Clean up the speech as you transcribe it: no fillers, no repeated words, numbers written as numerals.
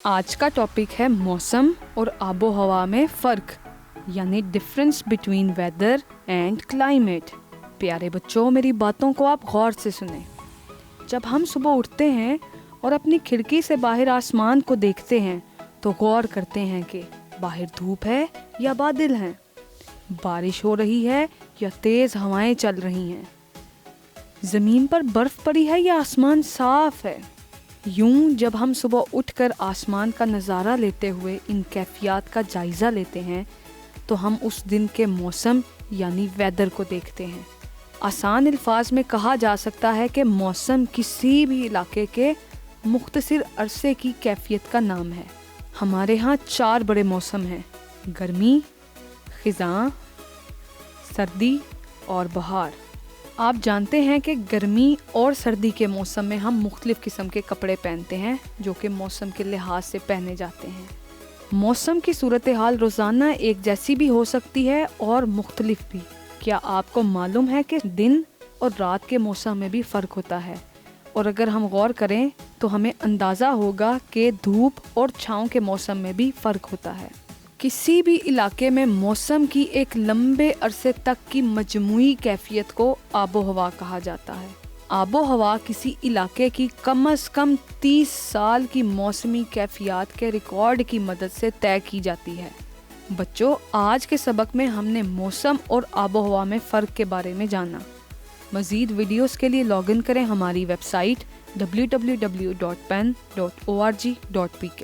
آج کا ٹاپک ہے موسم اور آب و ہوا میں فرق، یعنی difference between weather and climate. پیارے بچوں، میری باتوں کو آپ غور سے سنیں۔ جب ہم صبح اٹھتے ہیں اور اپنی کھڑکی سے باہر آسمان کو دیکھتے ہیں تو غور کرتے ہیں کہ باہر دھوپ ہے یا بادل ہیں، بارش ہو رہی ہے یا تیز ہوائیں چل رہی ہیں، زمین پر برف پڑی ہے یا آسمان صاف ہے۔ یوں جب ہم صبح اٹھ کر آسمان کا نظارہ لیتے ہوئے ان کیفیات کا جائزہ لیتے ہیں تو ہم اس دن کے موسم یعنی ویدر کو دیکھتے ہیں۔ آسان الفاظ میں کہا جا سکتا ہے کہ موسم کسی بھی علاقے کے مختصر عرصے کی کیفیت کا نام ہے۔ ہمارے ہاں 4 بڑے موسم ہیں: گرمی، خزاں، سردی اور بہار۔ آپ جانتے ہیں کہ گرمی اور سردی کے موسم میں ہم مختلف قسم کے کپڑے پہنتے ہیں جو کہ موسم کے لحاظ سے پہنے جاتے ہیں۔ موسم کی صورتحال روزانہ ایک جیسی بھی ہو سکتی ہے اور مختلف بھی۔ کیا آپ کو معلوم ہے کہ دن اور رات کے موسم میں بھی فرق ہوتا ہے؟ اور اگر ہم غور کریں تو ہمیں اندازہ ہوگا کہ دھوپ اور چھاؤں کے موسم میں بھی فرق ہوتا ہے۔ کسی بھی علاقے میں موسم کی ایک لمبے عرصے تک کی مجموعی کیفیت کو آب و ہوا کہا جاتا ہے۔ آب و ہوا کسی علاقے کی کم از کم 30 سال کی موسمی کیفیات کے ریکارڈ کی مدد سے طے کی جاتی ہے۔ بچوں، آج کے سبق میں ہم نے موسم اور آب و ہوا میں فرق کے بارے میں جانا۔ مزید ویڈیوز کے لیے لاگ ان کریں ہماری ویب سائٹ www.pen.org.pk۔